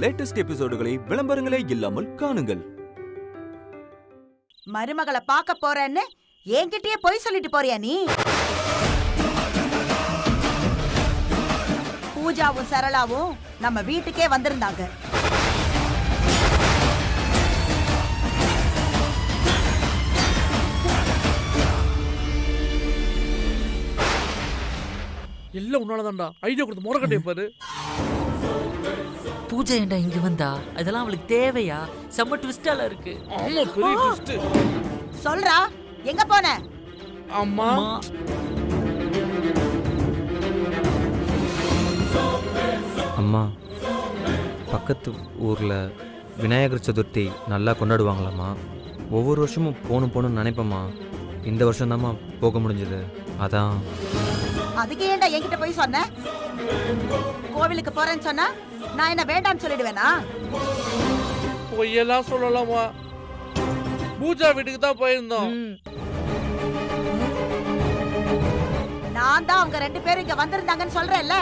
Latest எபிசோடுகளை விளம்பரங்களே இல்லாமல் காணுங்கள். மருமகளை பார்க்க போறேன்னு என்கிட்டயே போய் சொல்லிட்டு போறியா நீ? பூஜாவும் சரளாவும் நம்ம வீட்டுக்கே வந்திருந்தாங்க. எல்லாம் உன்னாலதான்டா. ஐடியா கொடுத்து முறக்கட்டே பாரு. பூஜை ஏண்டா இங்க வந்தா? அதெல்லாம் அவளுக்கு தேவையா? செம்ம ட்விஸ்டால இருக்கு. ஆமா, பெரிய ட்விஸ்ட். சொல்றா, எங்க போன? அம்மா, அம்மா, பக்கத்து ஊரில் விநாயகர் சதுர்த்தி நல்லா கொண்டாடுவாங்களாம்மா. ஒவ்வொரு வருஷமும் போகணும்னு நினைப்பேம்மா. இந்த வருஷம் தாம்மா போக முடிஞ்சது. அதான். அதுக்கு ஏன்டா என்கிட்ட போய் சொன்ன? கோவிலுக்கு போறேன்னு சொன்னா நான் என்ன வேண்டாம்னு சொல்லிடுவேனா? பொய்யெல்லாம் சொல்லலாமா? பூஜா வீட்டுக்கு தான் போயிருந்தோம். நான் தான் அவங்க 2 பேரும் இங்க வந்திருந்தாங்கன்னு சொல்றேன்ல.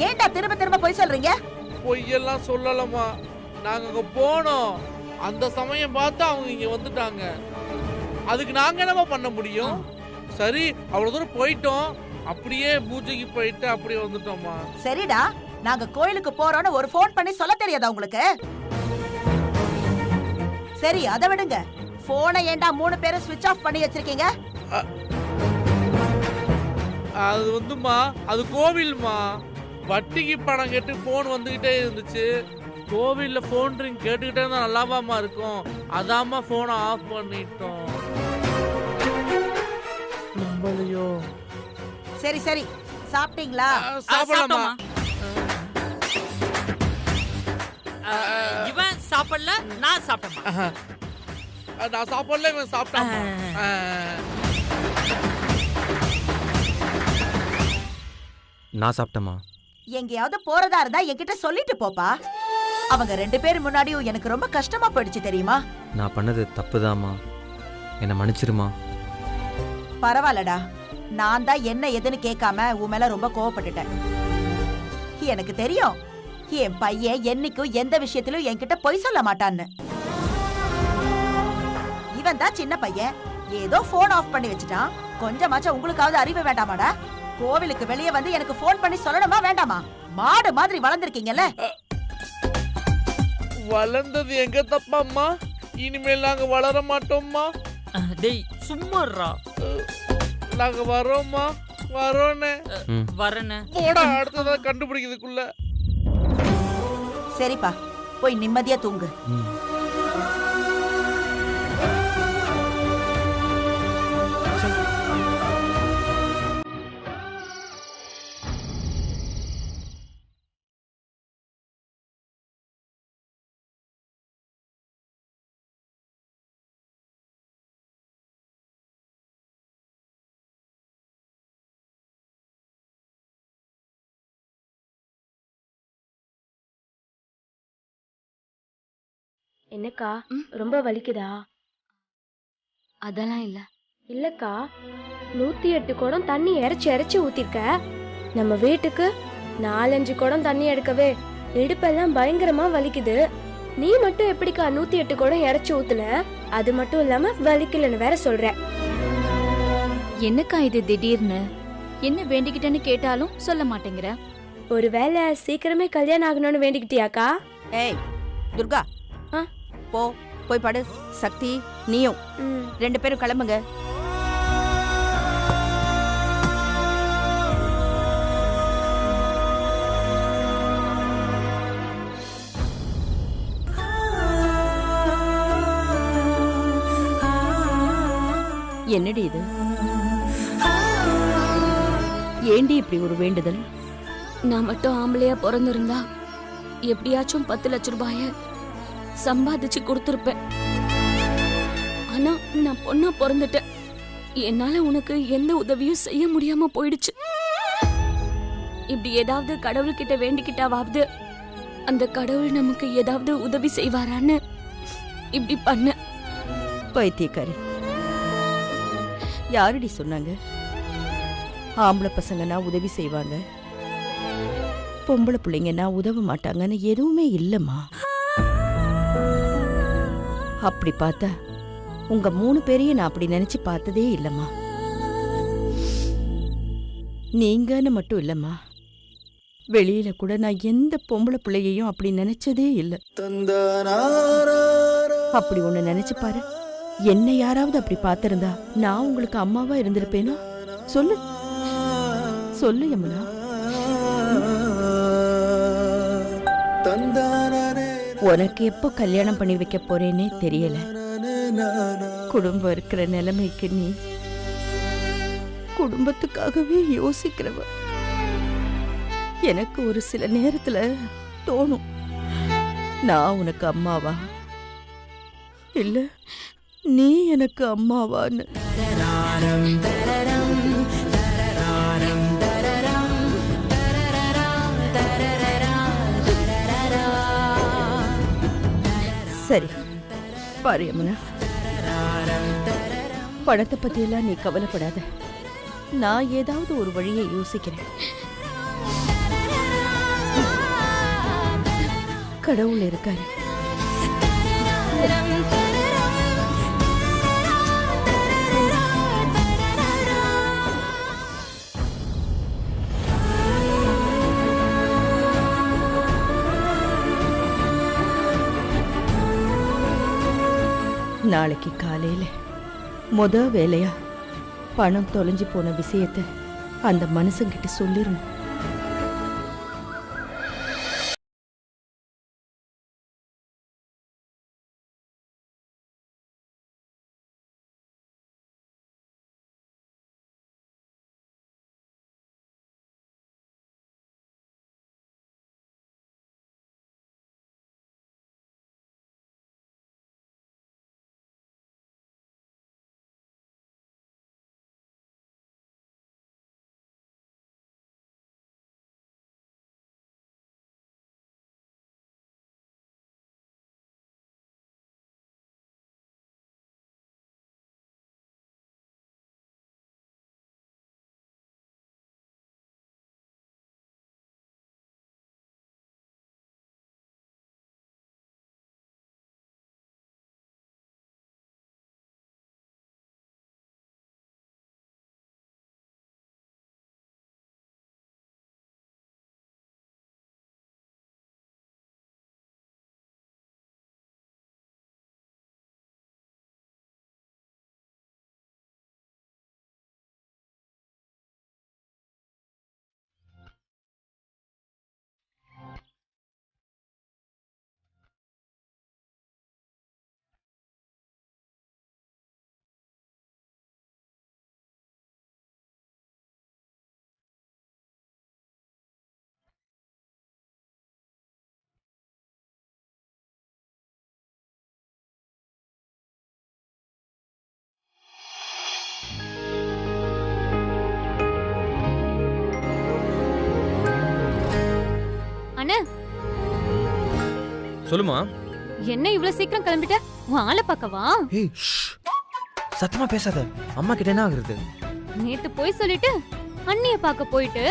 ஏன்டா திரும்ப திரும்ப போய் சொல்றீங்க? பொய்யெல்லாம் சொல்லலாமா? நாங்க அங்க போனோம். அந்த சமயம் பார்த்து அவங்க இங்க வந்துட்டாங்க. அதுக்கு நாங்க என்னமா பண்ண முடியும்? சரி, அவ்வளவு தூரம் போயிட்டோம். அப்படியே பூஜைக்கு போயிட்டு அப்படியே வந்துட்டோமா. சரிடா, நாங்க கோயிலுக்கு போறோம்னு ஒரு போன் பண்ணி சொல்ல தெரியாதா உங்களுக்கு? சரி, அதை விடுங்க. போனை ஏன்டா 3 பேரும் ஸ்விட்ச் ஆஃப் பண்ணி வச்சிருக்கீங்க? அது வந்துமா, அது கோவில்மா. வட்டிக்கு பணம் கேட்டு போன் வந்துகிட்டே இருந்துச்சு. கோவில்ல போன் ரிங் கேட்டுக்கிட்டே இருந்தா நல்லாவாமா இருக்கும். அதாம்மா போனை ஆஃப் பண்ணிட்டோம். நம்பலையோ? சரி சரி, சாப்பிட்டீங்களா? சாப்பிடலாமா? இவன் சாப்பிடல, நான் சாப்பிட்டேன். நான் சாப்பிடல, இவன் சாப்பிட்டான். நான் சாப்பிட்டேம்மா. எங்கேயாவது போறதா இருந்தா என்கிட்ட சொல்லிட்டு போப்பா. அவங்க 2 பேர் முன்னாடியும் எனக்கு ரொம்ப கஷ்டமா போயிடுச்சு தெரியுமா? நான் பண்ணது தப்புதாம்மா. என்னை மன்னிச்சிருமா. பரவாயில்லடா, நான் தான் என்ன எதுன்னு கேட்காம உன் மேல ரொம்ப கோவப்பட்டுட்டேன். எனக்கு தெரியும், என் பையன் என்னைக்கும் எந்த விஷயத்திலும் என்கிட்ட பொய் சொல்ல மாட்டான்னு. இவன் தான் சின்ன பையன், ஏதோ போன் ஆஃப் பண்ணி வச்சுட்டான். கொஞ்சமாச்சும் உங்களுக்காவது அறிவு வேண்டாமாடா? கோவிலுக்கு வெளியே வந்து எனக்கு போன் பண்ணி சொல்லணுமா வேண்டாமா? மாடு மாதிரி வளர்ந்துருக்கீங்கல்ல. வளர்ந்தது எங்க தப்பாம்மா? இனிமேல் நாங்க வளர மாட்டோம்மா. டேய் சும்மாறா. நாங்க வரோம்மா, வரோன்னு. வரேன்னு போடா, அடுத்ததா கண்டுபிடிக்கிறதுக்குள்ள. சரிப்பா, போய் நிம்மதியா தூங்கு. என்னக்கா, ரொம்ப வலிக்குதா? அதெல்லாம் இல்ல. இல்லக்கா, 108 குடம் தண்ணி இறைச்சி ஊத்திருக்க. நம்ம வீட்டுக்கு 4-5 குடம் தண்ணி எடுக்கவே இடுப்பெல்லாம் பயங்கரமா வலிக்குது. நீ மட்டும் எப்படிக்கா 108 குடம் இறைச்சி ஊத்துன? அது மட்டும் இல்லாம வலிக்கலன்னு வேற சொல்ற. என்னக்கா இது திடீர்னு? என்ன வேண்டிக்கிட்டேன்னு கேட்டாலும் சொல்ல மாட்டேங்கிற. ஒருவேளை சீக்கிரமே கல்யாணம் ஆகணும்னு வேண்டிக்கிட்டியாக்கா? ஏய் துர்கா, போய் படு. சக்தி, நீயும் 2 பேரும் கிளம்புங்க. என்னடி இது? ஏண்டி இப்படி ஒரு வேண்டுதல்? நான் மட்டும் ஆம்பளையா பிறந்திருந்தா எப்படியாச்சும் 10 லட்சம் ரூபாய சம்பாதிச்சு கொடுத்திருப்பேன். ஆனா நான் பொண்ணா பிறந்துட்டேன். என்னால உனக்கு எந்த உதவியும் செய்ய முடியாம போயிடுச்சு. இப்படி ஏதாவது கடவுள்கிட்ட வேண்டிக்கிட்டாவது அந்த கடவுள் நமக்கு ஏதாவது உதவி செய்வாரான்னு இப்படி பண்ண. பைத்தியக்காரி, யாரடி சொன்னாங்க ஆம்பளை பசங்கன்னா உதவி செய்வாங்க? பொம்பளை பிள்ளைங்கன்னா உதவ மாட்டாங்கன்னு எதுவுமே இல்லம்மா. அப்படி பார்த்தா உங்க 3 பேரையும் நான் அப்படி நினைச்சு பார்த்ததே இல்லம்மா. நீங்கன்னு மட்டும் இல்லம்மா, வெளியில கூட நான் எந்த பொம்பளை பிள்ளையையும் அப்படி நினைச்சதே இல்லை. அப்படி ஒண்ணு நினைச்சு பாரு. என்னை யாராவது அப்படி பார்த்திருந்தா நான் உங்களுக்கு அம்மாவா இருந்திருப்பேனா? சொல்லு சொல்லு யமுனா. உனக்கு எப்போ கல்யாணம் பண்ணி வைக்க போறேன்னே தெரியல. குடும்பம் இருக்கிற நிலைமைக்கு நீ குடும்பத்துக்காகவே யோசிக்கிறவ. எனக்கு ஒரு சில நேரத்துல தோணும், நான் உனக்கு அம்மாவா இல்ல நீ எனக்கு அம்மாவான்னு. சரி பாரு யமுனா, பணத்தை பத்தியெல்லாம் நீ கவலைப்படாத. நான் ஏதாவது ஒரு வழியை யோசிக்கிறேன். கடவுள் இருக்காரு. நாளைக்கு காலையில வேலையா பணம் தொலைஞ்சு போன விஷயத்தை அந்த மனுஷங்கிட்ட சொல்லிடணும். அண்ணா, சொல்லுமா. என்ன இவ்வளவு சீக்கிரம் கிளம்பிட்ட? உன் ஆளை பார்க்கவா? ஏய் சத்தமா பேசாத, அம்மா கிட்ட என்ன ஆகுறது? நேத்து போய் சொல்லிட்டு அண்ணிய பார்க்க போயிட்டு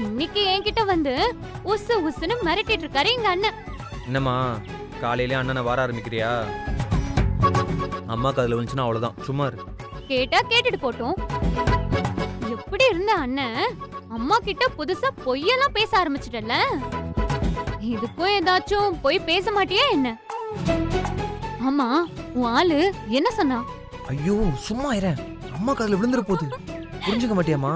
இன்னைக்கு என்கிட்ட வந்து உசு உசுன்னு மிரட்டிட்டு இருக்காரு எங்க அண்ணன். என்னம்மா காலையிலே அண்ணனை வர ஆரம்பிக்கிறியா? அம்மாக்கு அதுல வந்துச்சுன்னா அவ்வளவுதான், சும்மா இரு. கேட்டா கேட்டுட்டு போட்டோம். எப்படி இருந்த அண்ணன் அம்மா கிட்ட புதுசா பொய்யெல்லாம் பேச ஆரம்பிச்சிட்டல. இதுக்கும் ஏதாச்சும் போய் பேச மாட்டியா என்ன? ஆமா, உன் ஆளு என்ன சொன்னா? ஐயோ சும்மா இரு, அம்மாக்கு அதுல விழுந்துற போகுது, புரிஞ்சுக்க மாட்டியாமா?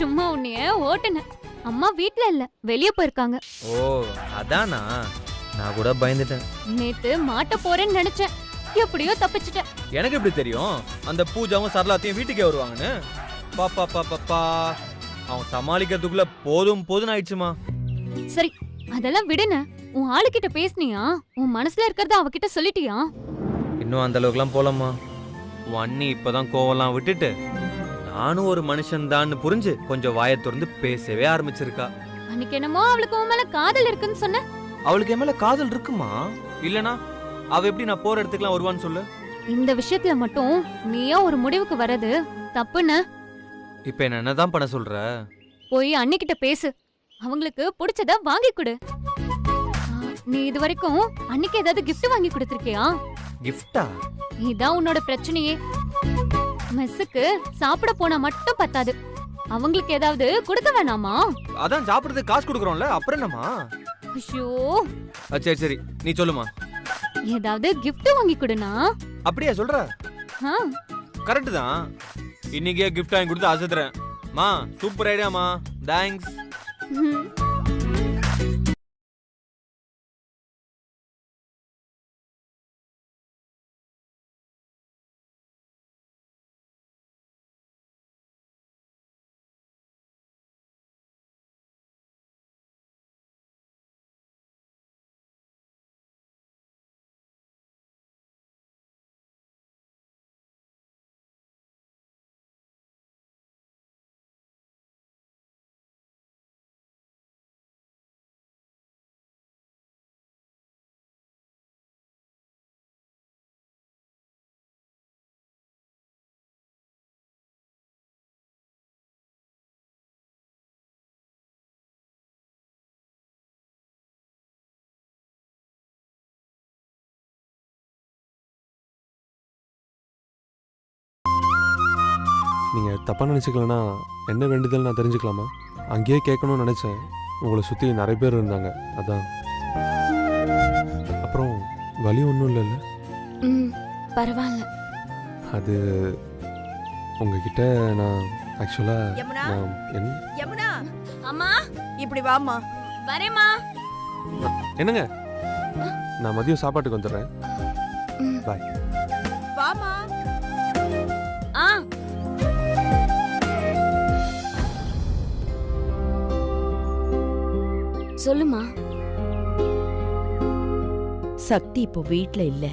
சும்மா உன்னைய ஓட்டுன. அம்மா வீட்ல இல்ல, வெளிய போயிருக்காங்க. ஓ அதானா, நான் கூட பயந்துட்டேன். நேத்து மாட்ட போறேன்னு நினைச்சேன், எப்படியோ தப்பிச்சிட்டேன். எனக்கு எப்படி தெரியும் அந்த பூஜாவும் சரளாத்தையும் வீட்டுக்கே வருவாங்கன்னு? பாப்பா பாப்பா அவன் சமாளிக்கிறதுக்குள்ள போதும் போதும் ஆயிடுச்சுமா. சரி அதெல்லாம் விடுன. உன் ஆளுகிட்ட பேசுனியா? உன் மனசுல இருக்கறத அவகிட்ட சொல்லிட்டியா? இன்னும் அந்த அளவுக்குலாம் போலம்மா. உன் அண்ணி இப்பதான் கோவம்லாம் விட்டுட்டு நானும் ஒரு மனுஷன் தான் புரிஞ்சு கொஞ்சம் வாயை திறந்து பேசவே ஆரம்பிச்சிருக்கா. அன்னைக்கு என்னமோ அவளுக்கு உன் மேல காதல் இருக்குன்னு சொன்ன. அவளுக்கு என் மேல காதல் இருக்குமா? இல்லனா அவ எப்படி நான் போற இடத்துக்குலாம் வருவான்னு சொல்லு. இந்த விஷயத்துல மட்டும் நீயா ஒரு முடிவுக்கு வர்றது தப்புன்னு. இப்ப என்ன என்னதான் பண்ண சொல்ற? போய் அண்ணிக்கிட்ட பேசு. அவங்களுக்கு பிடிச்சத வாங்கி கொடு. நீ இது வரைக்கும் அன்னைக்கு ஏதாவது gift வாங்கி கொடுத்திருக்கியா? கிஃப்டா? இதான் உன்னோட பிரச்சனையே. மெஸ்ஸுக்கு சாப்பிட போனா மட்டும் பத்தாது, அவங்களுக்கு ஏதாவது கொடுக்க வேணாமா? அதான் சாப்பிடுறதுக்கு காசு கொடுக்குறோம்ல, அப்புறம் என்னம்மா? ஐயோ, சரி சரி, நீ சொல்லுமா. ஏதாவது gift வாங்கி கொடுனா. அப்படியா சொல்ற? கரெக்ட் தான். இன்னைக்கே கிஃப்ட் வாங்கி கொடுத்து அசத்துறேன். மா சூப்பர் ஐடியாமா, தேங்க்ஸ். நீங்கள் தப்பாக நினச்சிக்கலன்னா என்ன வேண்டுதல் நான் தெரிஞ்சுக்கலாமா? அங்கேயே கேட்கணும்னு நினச்சேன். உங்களை சுற்றி நிறைய பேர் இருந்தாங்க, அதான். அப்புறம் வலி ஒன்றும் இல்லைல்ல? பரவாயில்ல. அது உங்ககிட்ட நான் ஆக்சுவலாக யமுனா, என்ன யமுனா, அம்மா இப்படி வாம்மா. வரேம்மா. என்னங்க, நான் மதியம் சாப்பாட்டுக்கு வந்துடுறேன். பாய். வாமா. ஆ சொல்லுமா. சக்தி இப்போ வீட்ல இல்ல.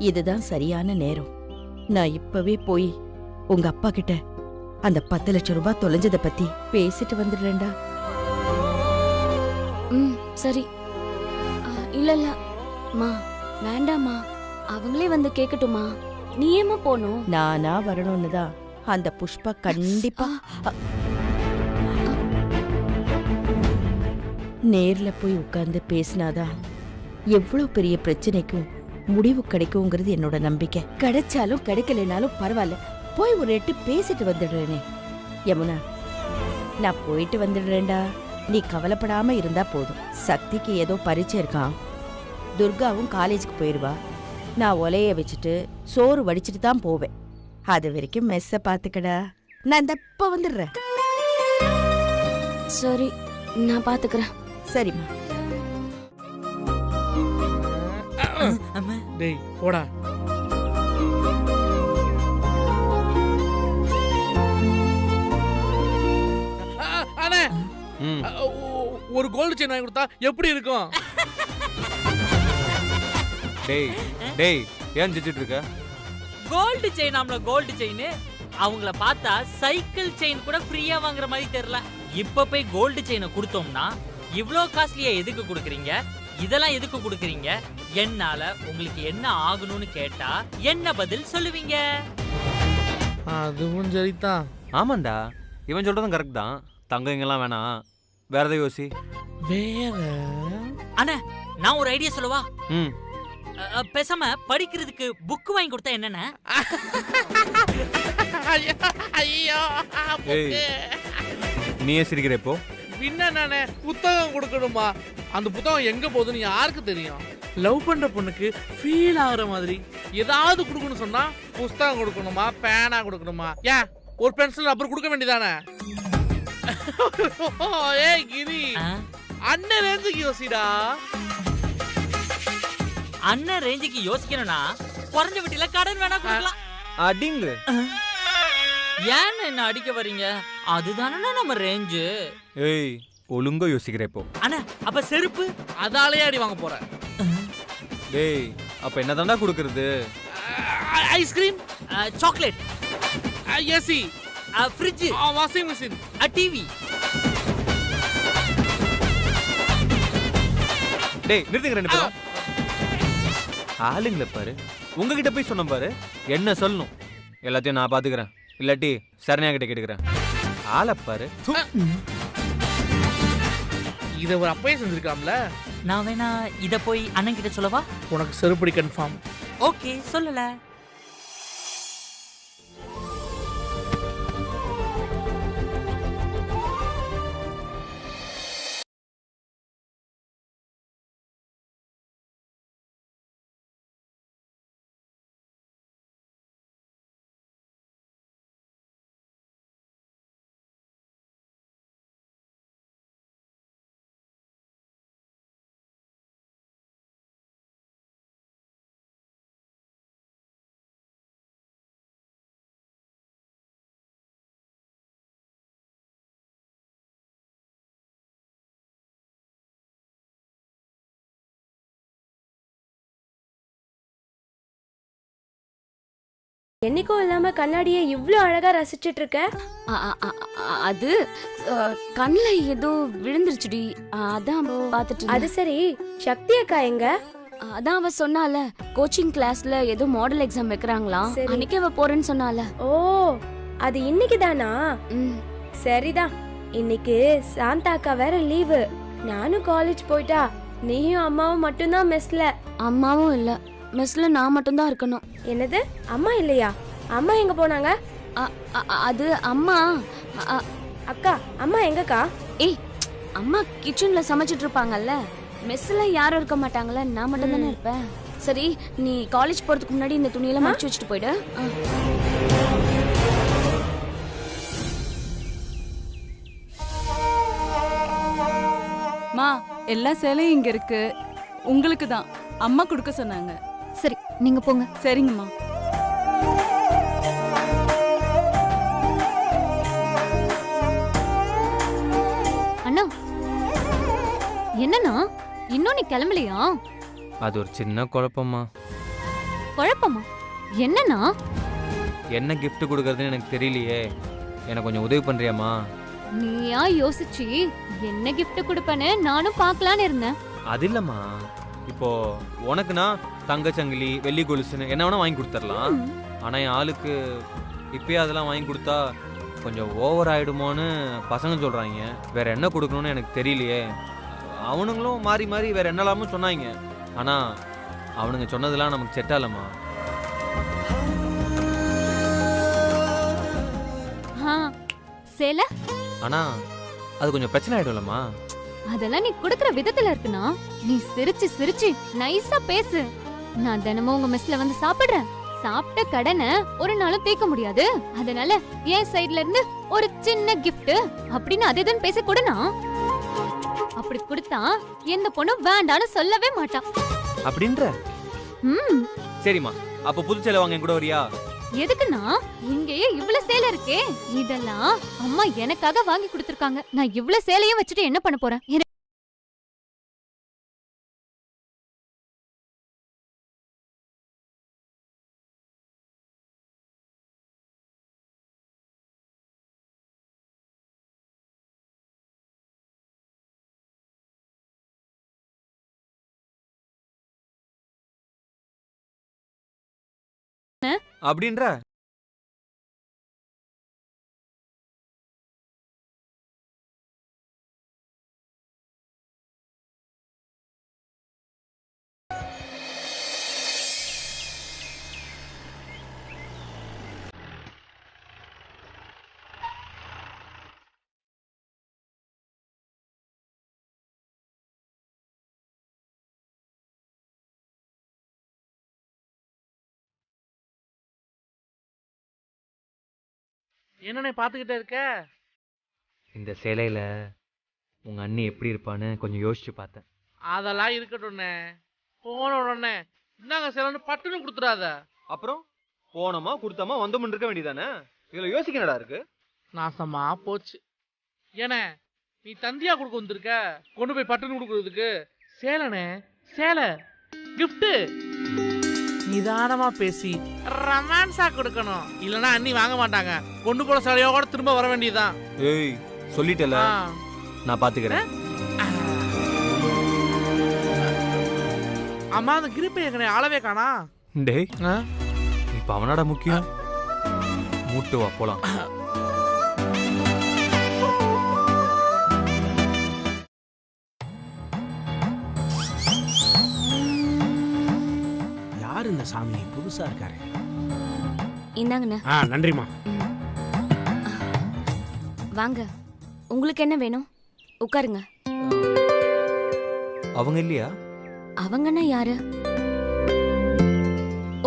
இதுதான் சரியான நேரம். நான் இப்பவே போய் உங்க அப்பா கிட்ட அந்த 10 லட்சம் ரூபாய் தொலைஞ்சதை பத்தி பேசிட்டு வந்துடுறேன்டா. சரி. இல்ல இல்ல மா, வேண்டாமா, அவங்களே வந்து கேட்கட்டுமா? நீ ஏமா போகணும்? நானா வரணும்னு தான் அந்த புஷ்பா கண்டிப்பா நேர்ல போய் உட்கார்ந்து பேசினாதான் எவ்வளவு பெரிய பிரச்சனைக்கும் முடிவு கிடைக்குங்கிறது என்னோட நம்பிக்கை. கிடைச்சாலும் கிடைக்கலனாலும் பரவாயில்ல, போய் ஒரு எட்டு பேசிட்டு வந்துடுறேனே. யமுனா, நான் போயிட்டு வந்துடுறேன்டா, நீ கவலைப்படாம இருந்தா போதும். சக்திக்கு ஏதோ பரீட்சை இருக்கான், துர்காவும் காலேஜுக்கு போயிடுவா. நான் ஒலைய வச்சுட்டு சோறு வடிச்சிட்டு தான் போவேன். அது வரைக்கும் மெஸ்ஸ பாத்துக்கடா. நான் இந்த இப்ப வந்துடுறேன். சரி, நான் பாத்துக்கிறேன். சரிம்மா. டேய் போடா. அண்ணே, ஒரு கோல்டு செயின் வாங்கி கொடுத்தா எப்படி இருக்கும்? டேய் டேய், ஏன் சிரிச்சிட்டு இருக்க? Gold chain, ஆம்ல gold chain. அவங்கள பார்த்தா சைக்கிள் செயின் கூட ஃப்ரீயா வாங்குற மாதிரி தெரியல. இப்ப போய் கோல்டு செயினை கொடுத்தோம்னா இவ்ளோ காஸ்ட்லியா எதுக்கு கொடுக்குறீங்க? இதெல்லாம் எதுக்கு கொடுக்குறீங்க? என்னால உங்களுக்கு என்ன ஆகணும்னு கேட்டா என்ன பதில் சொல்லுவீங்க? அதுவும் சரிதான். ஆமாண்டா, இவன் சொல்றதும் கரெக்ட் தான். தங்கம் இங்கெல்லாம் வேணாம், வேற எதை யோசி. வேற அண்ணா, நான் ஒரு ஐடியா சொல்லவா? ம், பேசாம படிக்கிறதுக்கு புக் வாங்கி கொடுத்தா என்னன்னா? ஐயோ, நீயே சிரிக்கிற இப்போ? பின்ன நானே புத்தகம் கொடுக்கணுமா? அந்த புத்தகம் எங்க போகுதுன்னு யாருக்கு தெரியும்? லவ் பண்ற பொண்ணுக்கு ஃபீல் ஆகுற மாதிரி ஏதாவது கொடுக்கணும் சொன்னா புத்தகம் கொடுக்கணுமா, பேனா கொடுக்கணுமா? ஏன் ஒரு பென்சில் ரப்பர் கொடுக்க வேண்டியதானே? ஏய் கிரி, அண்ணன் ரேஞ்சுக்கு யோசிடா. அண்ணன் ரேஞ்சுக்கு யோசிக்கணும்னா குறைஞ்ச வீட்டுல கடன் வேணா கொடுக்கலாம். அடிங்க. ஏன் என்ன அடிக்க வரீங்க? அதுதானே நம்ம ரேஞ்சு. ஏய், ஒழுங்கா யோசிக்கிற இப்போ. அண்ணா, அப்ப செருப்பு? அதாலேயே அடி வாங்க போறேன். டேய், அப்ப என்னதான்டா கொடுக்கறது? Ice cream, chocolate, AC, fridge, washing machine, TV. டேய் நிறுத்துங்க ரெண்டு பேரும். ஆளுங்கள பாரு, உங்ககிட்ட போய் சொன்ன பாரு, என்ன சொல்லணும் எல்லாத்தையும் நான் பாத்துக்கிறேன், இல்லாட்டி சரணியா கிட்ட கேட்டுக்கிறேன். ஆளை பாரு. இதை ஒரு அப்பயே செஞ்சிருக்காம்ல. நான் வேணா இத போய் அண்ணன் கிட்ட சொல்லவா? உனக்கு செருப்படி கன்ஃபார்ம். ஓகே, சொல்லல. என்னைக்கும் இல்லாம கண்ணாடியை இவ்ளோ அழகா ரசிச்சிட்டு இருக்க. அது கண்ணுல ஏதோ விழுந்துருச்சுடி, அதான் பாத்துட்டு. அது சரி, சக்தி அக்கா எங்க? அதான் அவ சொன்னால கோச்சிங் கிளாஸ்ல ஏதோ மாடல் எக்ஸாம் வைக்கிறாங்களாம், சரி. அன்னைக்கு அவ போறேன்னு சொன்னால. ஓ, அது இன்னைக்கு தானா? சரிதான். இன்னைக்கு சாந்தா அக்கா வேற லீவு. நானும் காலேஜ் போயிட்டா நீயும் அம்மாவும் மட்டும்தான் மெஸ்ல. அம்மாவும் இல்ல, மெஸ்ல நான் மட்டும் தான் இருக்கணும். என்னது, அம்மா இல்லையா? அம்மா எங்க போனாங்க? அது அம்மா. அக்கா, அம்மா எங்கக்கா? ஏய், அம்மா கிச்சன்ல சமைச்சிட்டு இருப்பாங்கல்ல, மெஸ்ல யாரும் இருக்க மாட்டாங்கல்ல, நான் மட்டும் தானே இருப்பேன். சரி, நீ காலேஜ் போறதுக்கு முன்னாடி இந்த துணியெல்லாம் மடிச்சு வச்சுட்டு போயிடு. மா, எல்லா சேலையும் இங்க இருக்கு, உங்களுக்கு தான். அம்மா கொடுக்க சொன்னாங்க. சரி, நீங்க போங்க. சரிங்கம்மா. அண்ணா, என்னண்ணா இன்னும் நீ கிளம்பலையா? அது ஒரு சின்ன குழப்பமா. குழப்பமா? என்னண்ணா? என்ன gift கொடுக்கறதுன்னு எனக்கு தெரியலையே, எனக்கு கொஞ்சம் உதவி பண்றியாமா? நீயா யோசிச்சு என்ன gift கொடுப்பேன்னு நானும் பார்க்கலான்னு இருந்தேன். அது இல்லம்மா, இப்போ உனக்கு நான் தங்க சங்கிலி வெள்ளி கொலுசுன்னு என்ன வேணா வாங்கி கொடுத்துடலாம். ஆனா என் ஆளுக்கு இப்பயே அதெல்லாம் வாங்கி கொடுத்தா கொஞ்சம் ஓவர் ஆயிடுமோன்னு பசங்க சொல்றாங்க. வேற என்ன கொடுக்கணும்னு எனக்கு தெரியலையே. அவனுங்களும் மாறி மாறி வேற என்னலாமும் சொன்னாங்க. ஆனா அவனுங்க சொன்னதெல்லாம் நமக்கு செட் ஆகலம்மா. சேலை ஆனா அது கொஞ்சம் பிரச்சனை ஆயிடும்லம்மா. அதெல்லாம் நீ குடுக்கற விதத்துல இருக்குனா. நீ சிரிச்சு சிரிச்சு நைஸா பேசு. நான் தினமும் உங்க மெஸ்ல வந்து சாப்பிடுறேன். சாப்பிட்ட கடனை ஒரு நாளும் தீர்க்க முடியாது. அதனால என் சைடுல இருந்து ஒரு சின்ன gift அப்படின்னு அது இதுன்னு பேசி கொடுனா. அப்படி கொடுத்தா எந்த பொண்ணும் வேண்டான்னு சொல்லவே மாட்டான். அப்படின்ற? சரிம்மா, அப்ப புது சேலை வாங்க என் கூட வரியா? எதுக்குன்னா இங்கேயே இவ்வளவு சேலை இருக்கே, இதெல்லாம் அம்மா எனக்காக வாங்கி கொடுத்திருக்காங்க. நான் இவ்வளவு சேலையும் வச்சுட்டு என்ன பண்ண போறேன்? அப்படின்ற? என்னண்ணே பாத்துக்கிட்டே இருக்க? இந்த சேலையில உங்க அண்ணி எப்படி இருப்பான்னு கொஞ்சம் யோசிச்சு பார்த்தேன். அதெல்லாம் இருக்கட்டும்ண்ணே. போன உடனே என்னங்க சேலைன்னு பட்டுன்னு கொடுத்துடாத. அப்புறம் போனோமா கொடுத்தோமா வந்தோம்னு இருக்க வேண்டியதானே. இதுல யோசிக்கனடா இருக்கு. நாசமா போச்சு. ஏனே நீ தந்தியா கொடுக்க வந்திருக்க, கொண்டு போய் பட்டுன்னு கொடுக்கறதுக்கு. சேலைண்ணே, சேலை கிஃப்ட். நிதானமா பேசி ரொமான்ஸா கொடுக்கணும். இல்லனா அண்ணி வாங்க மாட்டாங்க. கொண்டு போற சேலையோட திரும்ப வர வேண்டியதுதான். ஏய், சொல்லிட்டல, நான் பாத்துக்கிறேன். அம்மா, அந்த கிரிப்பை எங்கனே அளவே காணா. டேய், இப்ப அவனோட முக்கியம். மூட்டு வா போலாம். இந்த சாமி புதுசா இருக்காரு. இந்தாங்கண்ணா. நன்றிம்மா. வாங்க, உங்களுக்கு என்ன வேணும்? உட்காருங்க. அவங்க இல்லையா? அவங்கன்னா யாரு?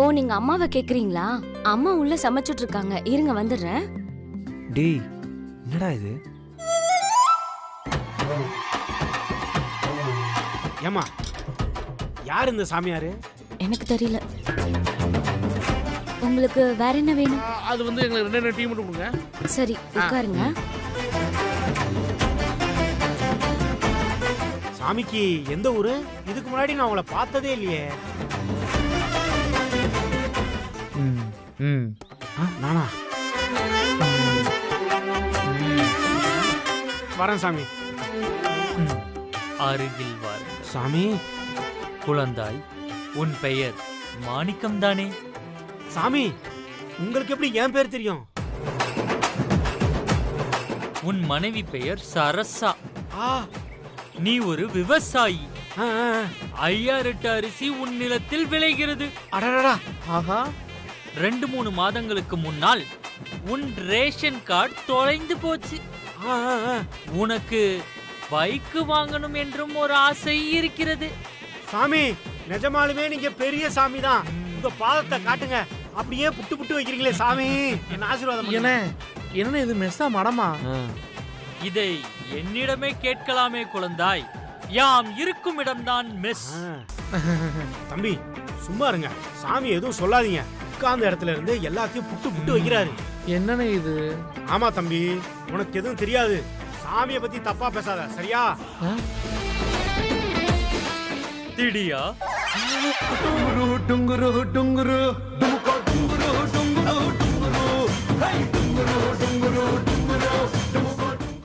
ஓ, நீங்க அம்மாவை கேக்குறீங்களா? அம்மா உள்ள சமைச்சிட்டு இருக்காங்க, இருங்க வந்துடுறேன். டேய், என்னடா இது? ஏமா, யார் இந்த சாமியாரு? எனக்கு தெரியல. உங்களுக்கு வேற என்ன வேணும்? அது வந்து எங்களுக்கு 2 டீ மட்டும் கொடுங்க. சரி, உட்காருங்க. சாமிக்கு எந்த ஊரு? இதுக்கு முன்னாடி நான் உங்களை பார்த்ததே இல்லையே. நானா? வரேன் சாமி. அருகில் வார். சாமி. குழந்தாய், உன் பெயர் மாணிக்கம் தானே? சாமி, உங்களுக்கு எப்படி என் பேர் தெரியும்? உன் மனைவி பெயர் சரசா. நீ ஒரு விவசாயி. 5-8 அரிசி உன் நிலத்தில் விளைகிறது. அடடா. ஆஹா. 2-3 மாதங்களுக்கு முன்னால் உன் ரேஷன் கார்டு தொலைந்து போச்சு. உனக்கு பைக் வாங்கணும் என்றும் ஒரு ஆசை இருக்கிறது. சாமி, நிஜமாலுமே நீங்க பெரிய சாமி தான். உங்க பாதத்தை காட்டுங்க. அப்படியே புட்டு புட்டு வைக்கிறீங்களே சாமி, என்ன ஆசீர்வாதம். என்ன இது மெஸ்ஸா மடமா? இதை என்னிடமே கேட்கலாமே குழந்தாய். யாம் இருக்கும் இடம்தான் மெஸ். தம்பி சும்மா இருங்க. சாமி எதுவும் சொல்லாதீங்க. உட்கார்ந்த இடத்துல இருந்து எல்லாத்தையும் புட்டு புட்டு வைக்கிறாரு. என்னன்னு இது? ஆமா தம்பி, உனக்கு எதுவும் தெரியாது. சாமியை பத்தி தப்பா பேசாத, சரியா? திடியா டுங்குரு டுங்குரு டுங்குரு